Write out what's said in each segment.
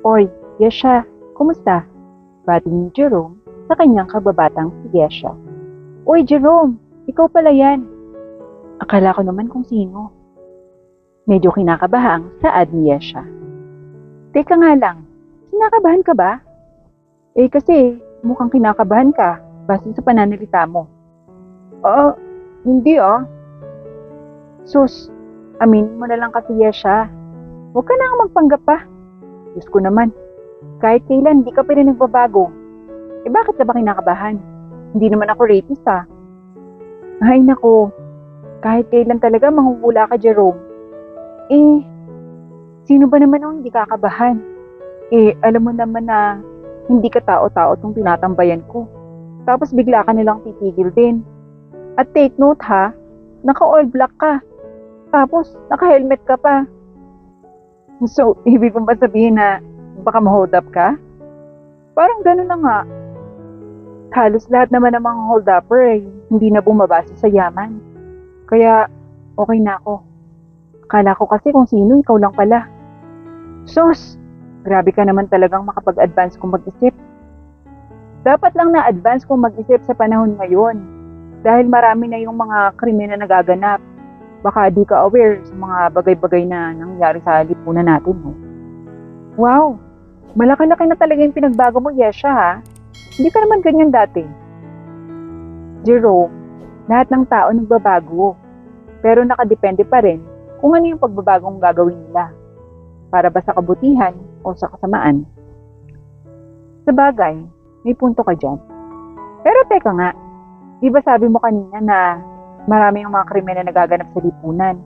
Oy, Yesha, kumusta? Bati ni Jerome sa kanyang kababatang si Yesha. Oy, Jerome, ikaw pala yan. Akala ko naman kung sino. Medyo kinakabahang saad ni Yesha. Teka nga lang, kinakabahan ka ba? Kasi mukhang kinakabahan ka base sa pananalita mo. Hindi ah. Sus, aminin mo na lang kasi Yesha. Huwag ka na magpanggap pa. Diyos ko naman, kahit kailan di ka pa rin nagbabago. Bakit ka ba kinakabahan? Hindi naman ako rapist ah. Ay nako, kahit kailan talaga manghuhula ka Jerome. Sino ba naman ang hindi kakabahan? Alam mo naman na hindi ka tao-tao itong tinatambayan ko. Tapos bigla ka nilang titigil din. At take note ha, naka-all black ka. Tapos naka-helmet ka pa. So, ibig mo ba sabihin na baka ma-hold up ka? Parang gano'n na nga. Halos lahat naman ng mga hold upper hindi na bumabase sa yaman. Kaya okay na ako. Akala ko kasi kung sino, ikaw lang pala. Sus, grabe ka naman talagang makapag-advance kung mag-isip. Dapat lang na-advance kung mag-isip sa panahon ngayon. Dahil marami na yung mga krimen na nagaganap. Baka di ka aware sa mga bagay-bagay na nangyari sa lipunan natin. No? Wow, malaki-laki na talaga yung pinagbago mo, Yesha ha. Hindi ka naman ganyan dati. Jerome, lahat ng tao nagbabago. Pero nakadepende pa rin kung ano yung pagbabagong gagawin nila. Para ba sa kabutihan o sa kasamaan. Sa bagay, may punto ka dyan. Pero teka nga, di ba sabi mo kanina na marami yung mga krimen na nagaganap sa lipunan?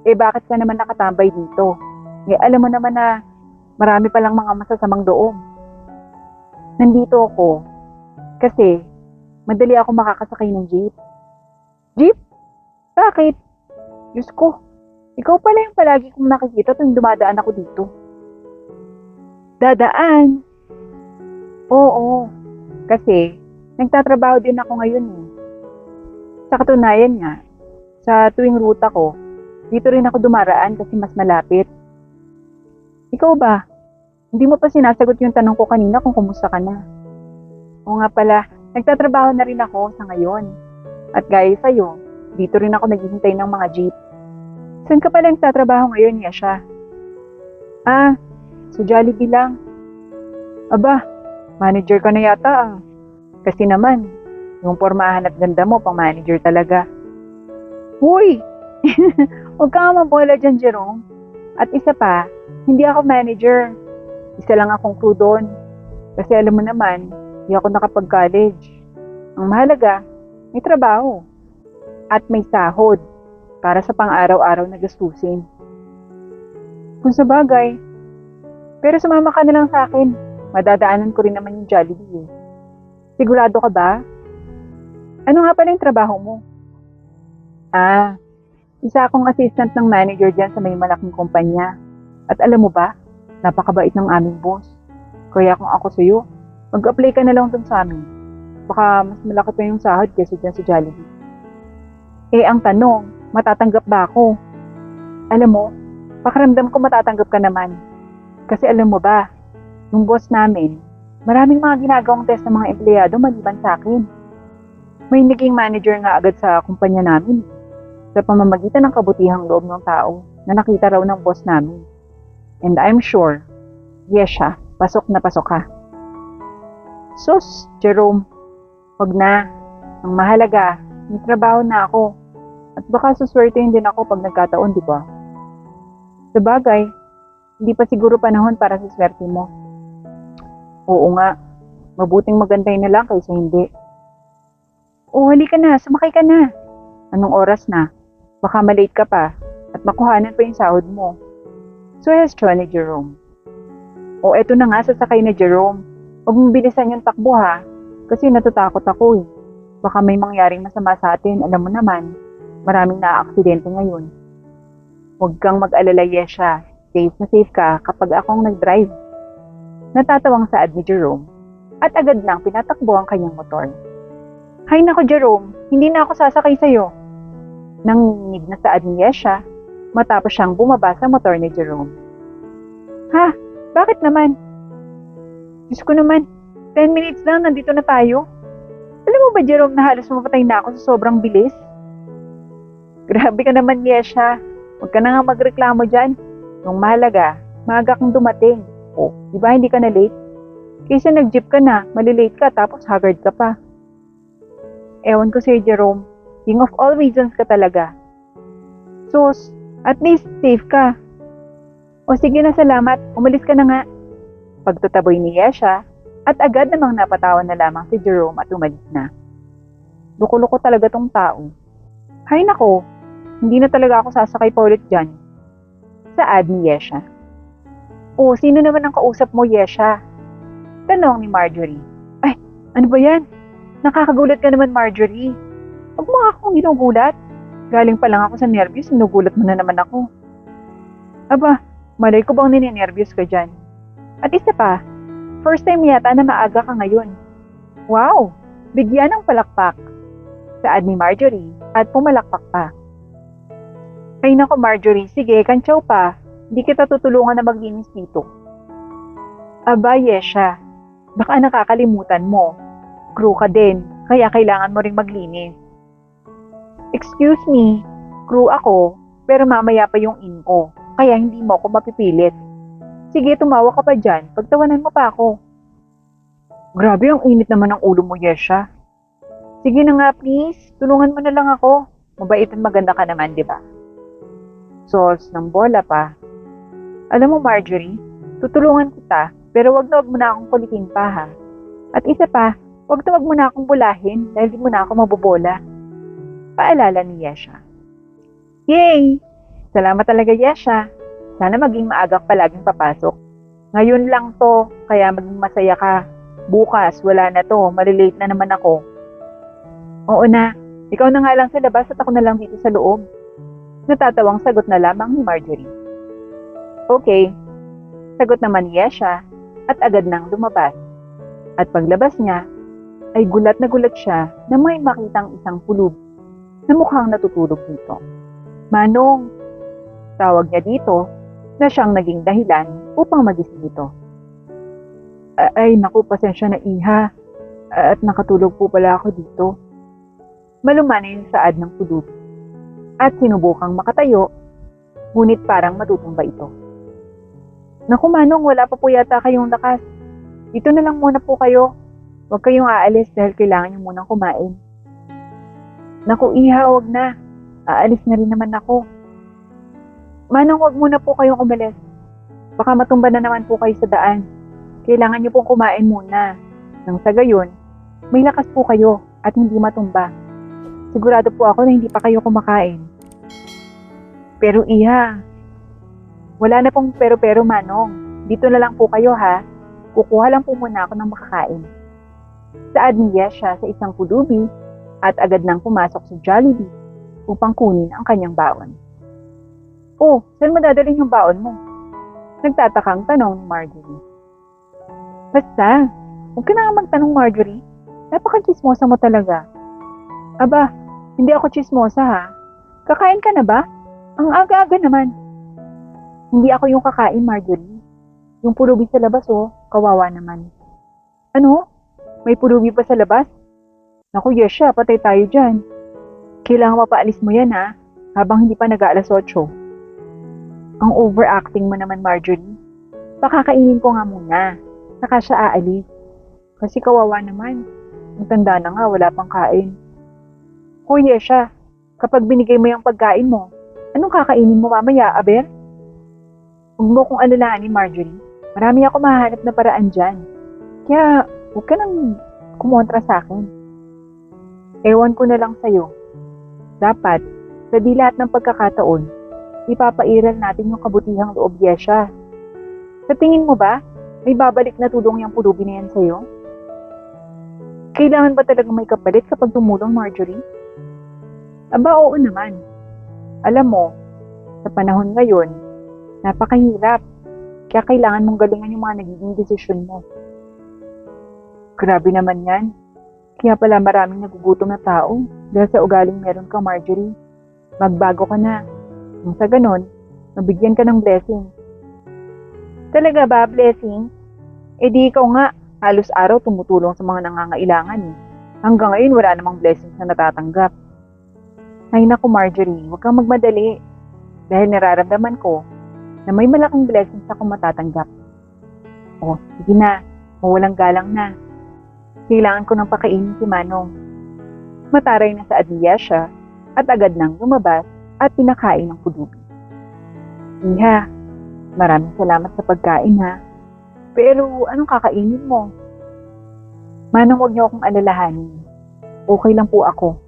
Bakit ka naman nakatambay dito? Alam mo naman na marami palang mga masasamang loob. Nandito ako kasi madali ako makakasakay ng jeep. Jeep? Bakit? Diyos ko, ikaw pala yung palagi kong nakikita tuwing dumadaan ako dito. Dadaan? Oo, kasi nagtatrabaho din ako ngayon eh. Sa katunayan nga, sa tuwing ruta ko, dito rin ako dumaraan kasi mas malapit. Ikaw ba? Hindi mo pa sinasagot yung tanong ko kanina kung kumusta ka na. Oo nga pala, nagtatrabaho na rin ako sa ngayon. At gaya sa'yo, dito rin ako naghihintay ng mga jeep. Saan ka pala nagtatrabaho ngayon, Yesha? Sa Jollibee lang. Aba, manager ka na yata ah. Kasi naman, yung pormahan at ganda mo, pang manager talaga. Huy! Huwag ka nga mabola dyan, Jerome. At isa pa, hindi ako manager. Isa lang akong crew doon. Kasi alam mo naman, hindi ako nakapag-college. Ang mahalaga, may trabaho. At may sahod para sa pang-araw-araw na gastusin. Kung sa bagay, pero sumama ka na lang sa akin. Madadaanan ko rin naman yung Jollibee eh. Sigurado ka ba? Ano nga pala yung trabaho mo? Isa akong assistant ng manager dyan sa may malaking kumpanya. At alam mo ba, napakabait ng aming boss. Kaya kung ako sa'yo, mag-apply ka na lang dun sa amin. Baka mas malaki pa yung sahod kaysa dyan sa Jollibee. Ang tanong, matatanggap ba ako? Alam mo, pakiramdam ko matatanggap ka naman. Kasi alam mo ba, yung boss namin, maraming mga ginagawang test ng mga empleyado maliban sa akin. May naging manager nga agad sa kumpanya namin sa pamamagitan ng kabutihang loob ng tao na nakita raw ng boss namin. And I'm sure, Yesha, pasok na pasok ka. Sus, Jerome, wag na. Ang mahalaga, may trabaho na ako. At baka suswertein din ako pag nagkataon, di ba? Sa bagay, hindi pa siguro panahon para sa swerte mo. Oo nga, mabuting magantay na lang kaysa hindi. Halika na, sumakay ka na. Anong oras na? Baka malate ka pa at makuhanan pa yung sahod mo. Suhestyon ni Jerome. Eto na nga, sasakay na Jerome. Huwag mong bilisan yung takbo ha, kasi natatakot ako eh. Baka may mangyaring masama sa atin, alam mo naman, maraming na-aksidente ngayon. Huwag kang mag-alala, Yesha. Safe na safe ka kapag akong nag-drive. Natatawang saad ni Jerome at agad nang pinatakbo ang kanyang motor. Hay nako Jerome, hindi na ako sasakay sa'yo. Nanginig na saad ni Yesha matapos siyang bumaba sa motor ni Jerome. Ha? Bakit naman? Diyos ko naman, 10 minutes lang, nandito na tayo. Alam mo ba, Jerome, na halos mapatay na ako sa sobrang bilis? Grabe ka naman, Yesha. Huwag ka na nga magreklamo dyan. Nung mahalaga, maaga kang dumating. O, di ba hindi ka na late? Kaysa nag-jeep ka na, malilate ka, tapos haggard ka pa. Ewan ko sa'yo, Jerome. King of all reasons ka talaga. Sus, at least safe ka. O sige na, salamat. Umalis ka na nga. Pagtataboy ni Yesha, at agad namang napatawan na lamang si Jerome at umalis na. Loko-loko talaga tong tao. Hay nako, hindi na talaga ako sasakay pa ulit dyan. Saad ni Yesha. O, sino naman ang kausap mo, Yesha? Tanong ni Marjorie. Ay, ano ba yan? Nakakagulat ka naman, Marjorie. Huwag mo akong ginugulat. Galing pa lang ako sa nervyos, sinugulat mo na naman ako. Aba, malay ko bang ninenervyos ka dyan? At isa pa, first time yata na maaga ka ngayon. Wow, bigyan ng palakpak. Saad ni Marjorie at pumalakpak pa. Ay nako Marjorie, sige, kantsaw pa. Hindi kita tutulungan na maglinis dito. Aba, Yesha, baka nakakalimutan mo. Crew ka din, kaya kailangan mo ring maglinis. Excuse me, crew ako, pero mamaya pa yung in ko, kaya hindi mo ako mapipilit. Sige, tumawa ka pa dyan, pagtawanan mo pa ako. Grabe, ang init naman ng ulo mo, Yesha. Sige na nga, please, tulungan mo na lang ako. Mabait at maganda ka naman, di ba? Sols ng bola pa. Alam mo, Marjorie, tutulungan kita, pero wag na wag mo na akong kulitin pa, ha? At isa pa, wag na wag mo na akong bulahin dahil di mo na ako mabobola. Paalala ni Yesha. Yay! Salamat talaga, Yesha. Sana maging maaga ka palaging papasok. Ngayon lang to, kaya maging masaya ka. Bukas, wala na to, malilate na naman ako. Oo na, ikaw na nga lang sa labas at ako na lang dito sa loob. Natatawang sagot na lamang ni Marjorie. Okay, sagot naman ni Yesha at agad nang lumabas. At paglabas niya, ay gulat na gulat siya na may makitang isang pulub na mukhang natutulog dito. Manong, tawag niya dito na siyang naging dahilan upang magising dito. Ay naku, pasensya na iha at nakatulog po pala ako dito. Malumanay yung saad ng pulub at sinubukang makatayo, ngunit parang matutumba ito. Naku Manong, wala pa po yata kayong lakas. Dito na lang muna po kayo. Huwag kayong aalis dahil kailangan niyo munang kumain. Naku iha, huwag na. Aalis na rin naman ako. Manong, huwag muna po kayong umalis. Baka matumba na naman po kayo sa daan. Kailangan niyo pong kumain muna. Nang sa gayon, may lakas po kayo at hindi matumba. Sigurado po ako na hindi pa kayo kumakain. Pero iha, wala na pong pero Manong. Dito na lang po kayo ha. Kukuha lang po muna ako ng makakain. Saad ni Yesha sa isang pulubi at agad nang pumasok sa Jollibee upang kunin ang kanyang baon. Oh, saan mo dadalhin yung baon mo? Nagtatakang tanong ni Marjorie. Basta, huwag ka na nga magtanong Marjorie. Napaka-chismosa mo talaga. Aba, hindi ako chismosa ha. Kakain ka na ba? Ang aga-aga naman. Hindi ako yung kakain, Marjorie. Yung pulubi sa labas oh, kawawa naman. Ano? May pulubi pa sa labas? Naku, Yesha, patay tayo dyan. Kailangan mapaalis mo yan ha, habang hindi pa nag-aalas 8. Ang overacting mo naman, Marjorie. Pakakainin ko nga muna, saka siya aalis. Kasi kawawa naman. Ang tanda na nga, wala pang kain. Hoy, Yesha, kapag binigay mo yung pagkain mo, anong kakainin mo mamaya, aber? Huwag mo kong alalahanin, Marjorie. Marami ako mahanap na paraan dyan. Kaya, huwag ka nang kumontra sa akin. Ewan ko na lang sa'yo. Dapat, sa di lahat ng pagkakataon, ipapairal natin yung kabutihang loob, Yesha. Sa tingin mo ba, may babalik na tulong yung pulubi na yan sa'yo? Kailangan ba talaga may kapalit kapag tumulong, Marjorie? Aba, oo naman. Alam mo, sa panahon ngayon, napakahirap. Kaya kailangan mong galingan yung mga nagiging desisyon mo. Grabe naman yan. Kaya pala maraming nagugutom na tao dahil sa ugaling meron ka, Marjorie. Magbago ka na. Nang sa ganon, mabigyan ka ng blessing. Talaga ba, Blessing? Eh di ikaw nga, halos araw tumutulong sa mga nangangailangan eh. Hanggang ngayon wala namang blessings na natatanggap. Ay naku Marjorie, huwag kang magmadali. Dahil nararamdaman ko na may malaking blessings ako matatanggap. O, sige na, mawalang galang na. Kailangan ko ng pakainin si Manong. Mataray na sa adliya siya at agad nang lumabas at pinakain ng pulubi. Iha, maraming salamat sa pagkain ha. Pero anong kakainin mo? Manong, huwag niyo akong alalahanin. Okay lang po ako.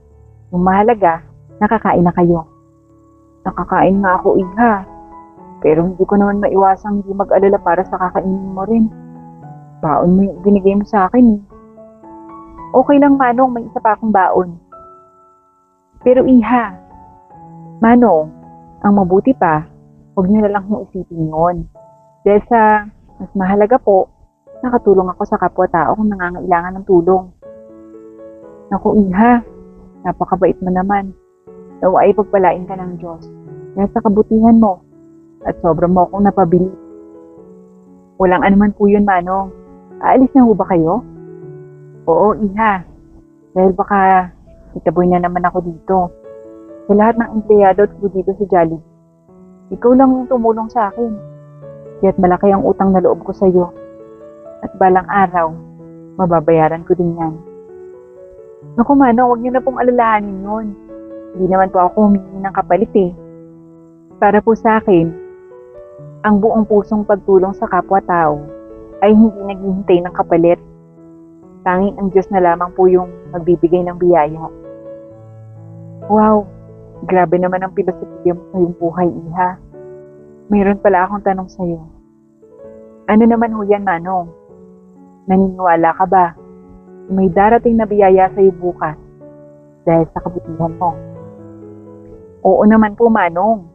Yung mahalaga, nakakain na kayo. Nakakain nga ako, Iha. Pero hindi ko naman maiwasang hindi mag-alala para sa kakainin mo rin. Baon mo yung binigay mo sa akin eh. Okay lang, Manong, may isa pa akong baon. Pero Iha, Manong, ang mabuti pa, huwag niyo na lang kong isipin yun. Dahil sa mas mahalaga po, nakatulong ako sa kapwa-tao kung nangangailangan ng tulong. Naku, Iha, napakabait mo naman. Nawa ay pagpalain ka ng Diyos dahil sa kabutihan mo at sobra mo akong napabili. Walang anuman po yun, Manong. Aalis na ho ba kayo? Oo, Iha. Dahil baka itaboy na naman ako dito. Sa lahat ng empleyado at dito sa Jollibee. Ikaw lang yung tumulong sa akin. Kaya't malaki ang utang na loob ko sa iyo. At balang araw, mababayaran ko din yan. Naku Manong, huwag niyo na pong alalahanin yun. Hindi naman po ako humingi ng kapalit eh. Para po sa akin, ang buong pusong pagtulong sa kapwa-tao ay hindi naghihintay ng kapalit. Tanging ang Diyos na lamang po yung magbibigay ng biyaya. Wow, grabe naman ang pilosopiya mo sa iyong buhay, Iha. Mayroon pala akong tanong sa iyo. Ano naman ho yan, Manong? Naniniwala ka ba na may darating na biyaya sa iyo bukas dahil sa kabutihan mo? Oo naman po, Manong.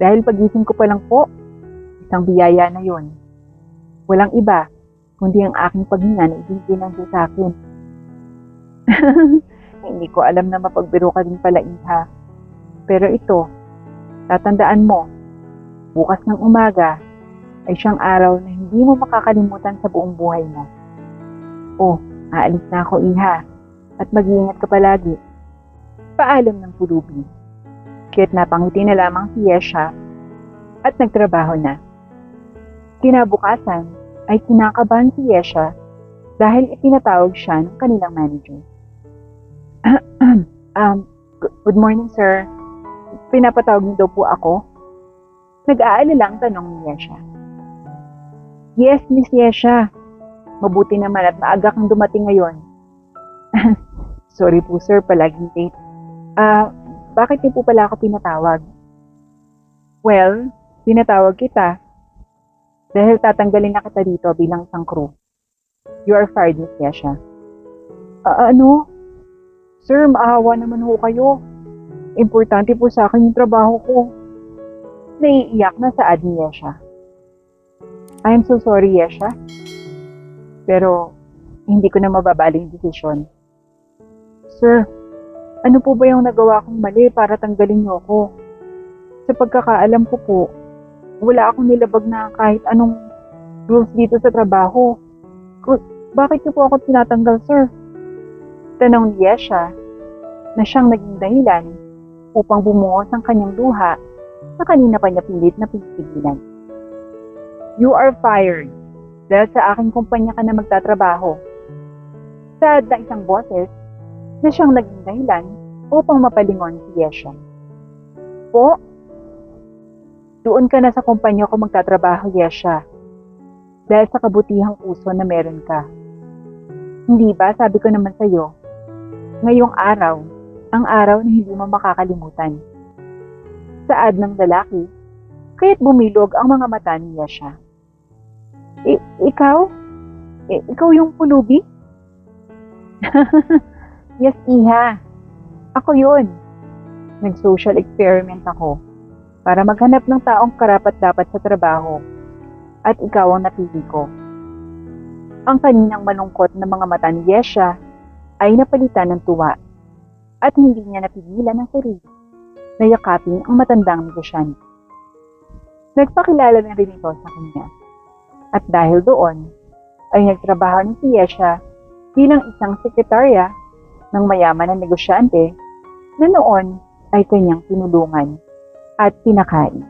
Dahil pagising ko pa lang po, isang biyaya na yon. Walang iba, kundi ang aking paghinga na ibigay ng Diyos sa akin. Hindi ko alam na mapagbiro ka din pala, Iha. Pero ito, tatandaan mo, bukas ng umaga ay siyang araw na hindi mo makakalimutan sa buong buhay mo. Oh, aalis na ako, Iha, at mag-iingat ka palagi. Paalam ng pulubi. Kaya't napangiti na lamang si Yesha at nagtrabaho na. Kinabukasan ay kinakabahan si Yesha dahil itinatawag siya ng kanilang manager. Good morning, sir. Pinapatawag niyo daw po ako? Nag-aalalang tanong ni Yesha. Yes, Miss Yesha. Mabuti naman at maaga kang dumating ngayon. Sorry po, sir, palaging late. Bakit niyo po pala ako pinatawag? Well, pinatawag kita dahil tatanggalin na kita dito bilang isang crew. You are fired, Miss Yesha. Ano? Sir, maawa naman ho kayo. Importante po sa akin yung trabaho ko. Naiiyak na saad ni Yesha. I am so sorry, Yesha. Pero, hindi ko na mababaling desisyon. Sir, ano po ba yung nagawa kong mali para tanggalin niyo ako? Sa pagkakaalam ko po, wala akong nilabag na kahit anong rules dito sa trabaho. Bakit niyo po ako tinatanggal, sir? Tanong ni Yesha na siyang naging dahilan upang bumuhos ang kanyang luha na kanina pa niya pilit na pinipigilan. You are fired dahil sa aking kumpanya ka na magtatrabaho. Sad na isang boses na siyang naging dahilan upang mapalingon si Yesha. Po, doon ka na sa kumpanya ko magtatrabaho, Yesha. Dahil sa kabutihang puso na meron ka. Hindi ba, sabi ko naman sa'yo, ngayong araw, ang araw na hindi mo makakalimutan. Saad ng lalaki, kaya't bumilog ang mga mata ni Yesha. Ikaw? Ikaw yung pulubi? Yes, Iha. Ako yun. Nag-social experiment ako para maghanap ng taong karapat-dapat sa trabaho at ikaw ang napili ko. Ang kaninang malungkot na mga mata ni Yesha ay napalitan ng tuwa at hindi niya napigilan ang sarili na yakapin ang matandang negosyante. Nagpakilala na rin ito sa kanya. At dahil doon, ay nagtrabaho si Yesha bilang isang sekretarya ng mayaman na negosyante na noon ay kanyang tinulungan at pinakain.